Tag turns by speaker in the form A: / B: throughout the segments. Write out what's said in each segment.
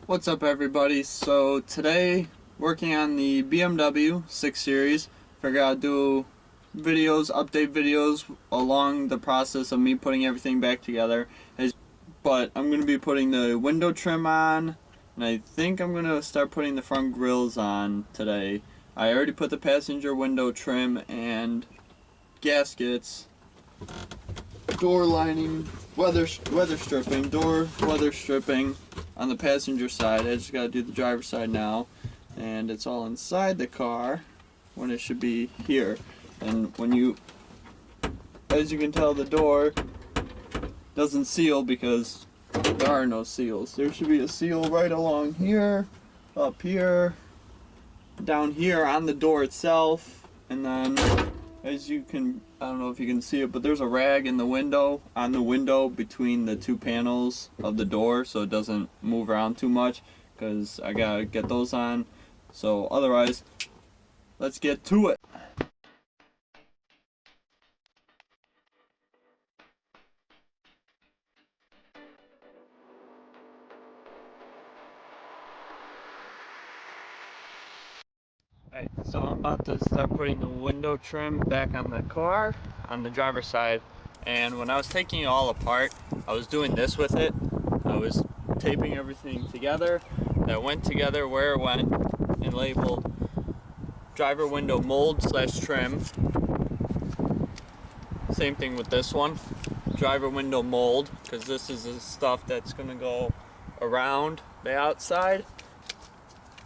A: What's up everybody? So today, working on the BMW 6 Series. Figured I'd do videos, update videos along the process of me putting everything back together. But I'm going to be putting the window trim on, and I think I'm going to start putting the front grills on today. I already put the passenger window trim and gaskets, door lining, weather stripping, door weather stripping on the passenger side. I just gotta do the driver's side now, and it's all inside the car when it should be here. And as you can tell, the door doesn't seal because there are no seals. There should be a seal right along here, up here, down here on the door itself, and then as you can, I don't know if you can see it, but there's a rag in the window, on the window between the two panels of the door, so it doesn't move around too much, because I gotta get those on. So otherwise, let's get to it. Alright, so I'm about to start putting the window trim back on the car, on the driver's side. And when I was taking it all apart, I was doing this with it. I was taping everything together that went together where it went and labeled driver window mold / trim. Same thing with this one, driver window mold, because this is the stuff that's going to go around the outside.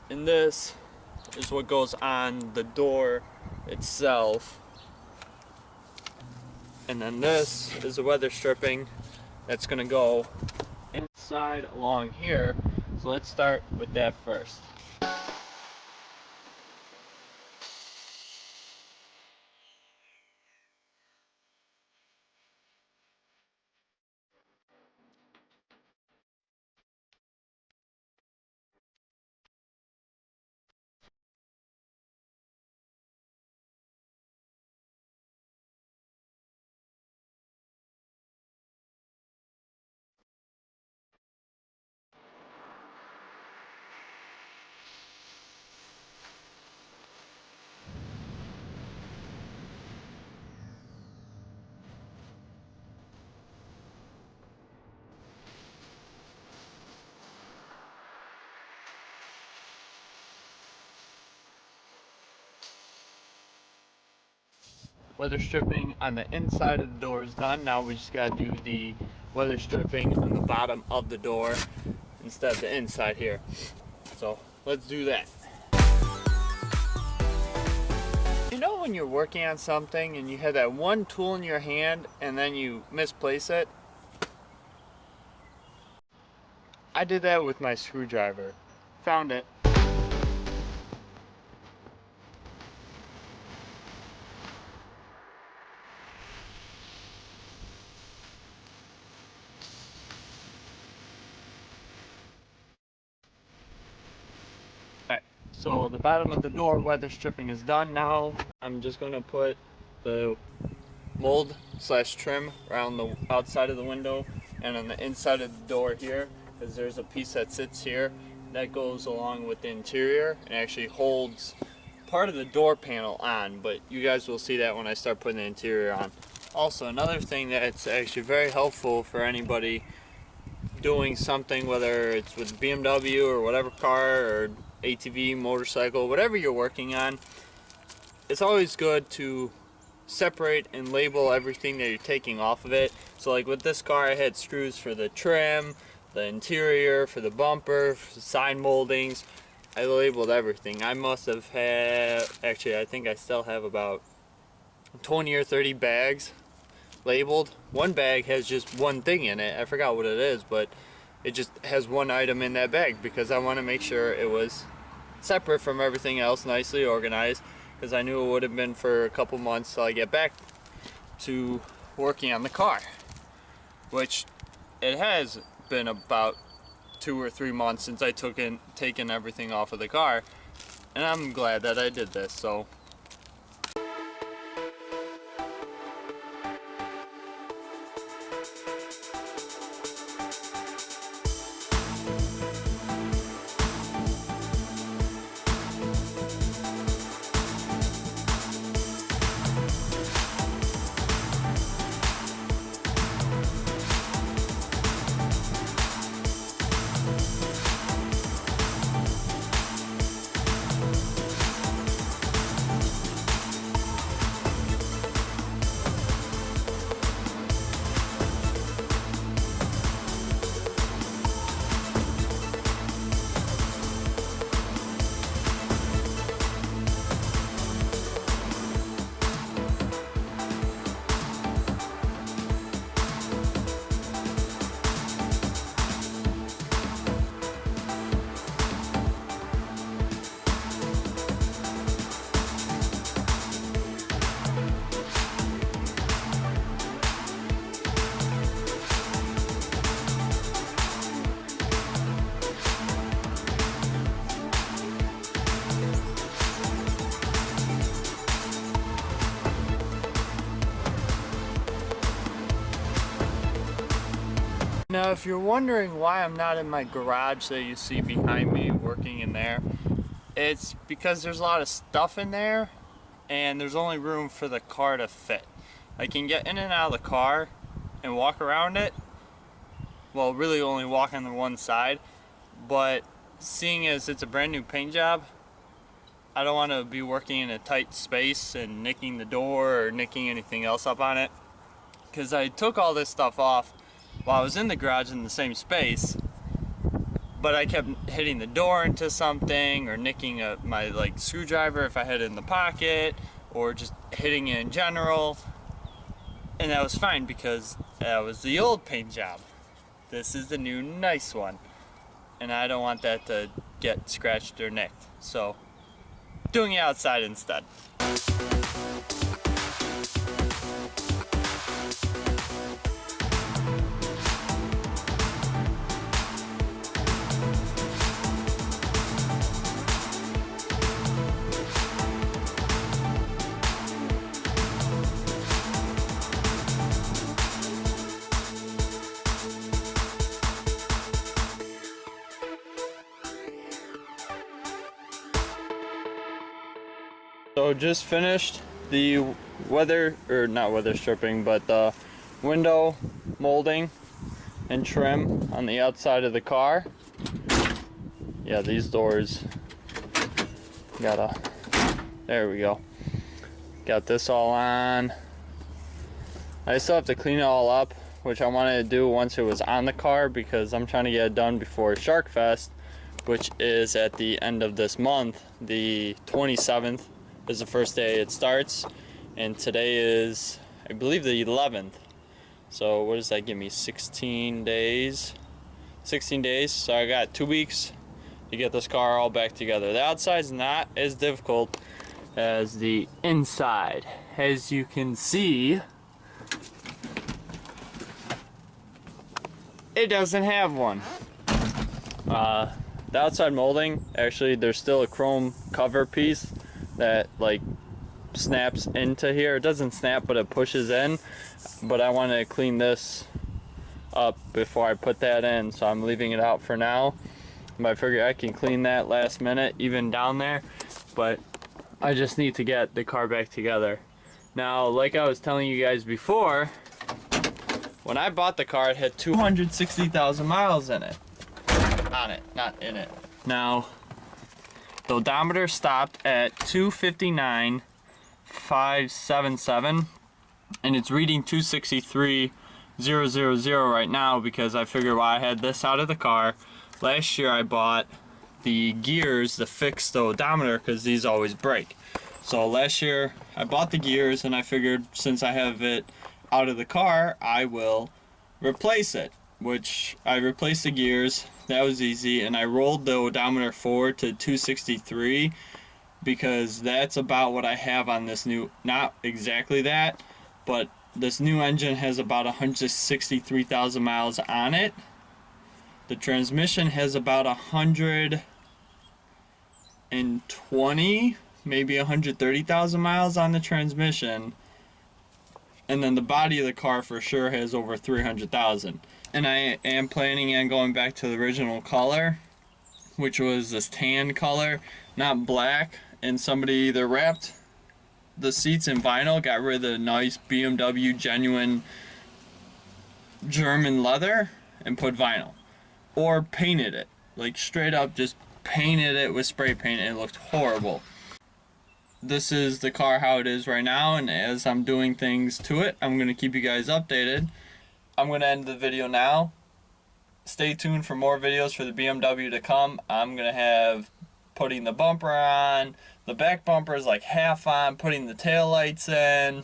A: And this is what goes on the door itself. And then this is the weather stripping that's going to go inside along here. So let's start with that first. Weather stripping on the inside of the door is done. Now we just gotta do the weather stripping on the bottom of the door instead of the inside here. So let's do that. You know when you're working on something and you have that one tool in your hand and then you misplace it? I did that with my screwdriver. Found it. Alright, so the bottom of the door weather stripping is done. Now I'm just going to put the mold / trim around the outside of the window and on the inside of the door here, because there's a piece that sits here that goes along with the interior and actually holds part of the door panel on, but you guys will see that when I start putting the interior on. Also, another thing that's actually very helpful for anybody doing something, whether it's with BMW or whatever car or ATV, motorcycle, whatever you're working on, it's always good to separate and label everything that you're taking off of it. So like with this car, I had screws for the trim, the interior, for the bumper, for the side moldings. I labeled everything. I must have had, actually I think I still have about 20 or 30 bags labeled. One bag has just one thing in it. I forgot what it is, but it just has one item in that bag because I want to make sure it was separate from everything else, nicely organized, because I knew it would have been for a couple months till I get back to working on the car, which it has been about 2 or 3 months since I taken everything off of the car, and I'm glad that I did this. So Now, if you're wondering why I'm not in my garage that you see behind me working in there, it's because there's a lot of stuff in there and there's only room for the car to fit. I can get in and out of the car and walk around it. Well, really only walk on the one side, but seeing as it's a brand new paint job, I don't want to be working in a tight space and nicking the door or nicking anything else up on it, because I took all this stuff off while I was in the garage in the same space, but I kept hitting the door into something or nicking my screwdriver if I had it in the pocket, or just hitting it in general, and that was fine because that was the old paint job. This is the new nice one, and I don't want that to get scratched or nicked, so doing it outside instead. So just finished the not weather stripping, but the window molding and trim on the outside of the car. Yeah, these doors there we go. Got this all on. I still have to clean it all up, which I wanted to do once it was on the car because I'm trying to get it done before Shark Fest, which is at the end of this month. The 27th is the first day it starts, and today is, I believe, the 11th. So what does that give me? 16 days. 16 days. So I got 2 weeks to get this car all back together. The outside's not as difficult as the inside. As you can see, it doesn't have one. The outside molding, actually, there's still a chrome cover piece that snaps into here. It doesn't snap, but it pushes in. But I want to clean this up before I put that in, so I'm leaving it out for now. But I figure I can clean that last minute, even down there. But I just need to get the car back together. Now, like I was telling you guys before, when I bought the car, it had 260,000 miles in it. On it, not in it. Now, the odometer stopped at 259,577, and it's reading 263,000 right now because I figured while I had this out of the car, last year I bought the gears to fix the odometer because these always break. So last year I bought the gears, and I figured since I have it out of the car, I will replace it, which I replaced the gears. That was easy, and I rolled the odometer forward to 263 because that's about what I have on this new, not exactly that, but this new engine has about 163,000 miles on it. The transmission has about 120, maybe 130,000 miles on the transmission. And then the body of the car for sure has over 300,000. And I am planning on going back to the original color, which was this tan color, not black. And somebody either wrapped the seats in vinyl, got rid of the nice BMW genuine German leather, and put vinyl. Or painted it. Like straight up just painted it with spray paint, and it looked horrible. This is the car how it is right now, and as I'm doing things to it, I'm going to keep you guys updated. I'm going to end the video now. Stay tuned for more videos for the BMW to come. I'm going to have putting the bumper on, the back bumper is like half on, putting the tail lights in,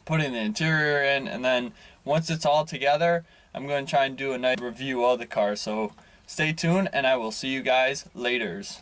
A: putting the interior in, and then once it's all together, I'm going to try and do a nice review of the car. So stay tuned, and I will see you guys laters.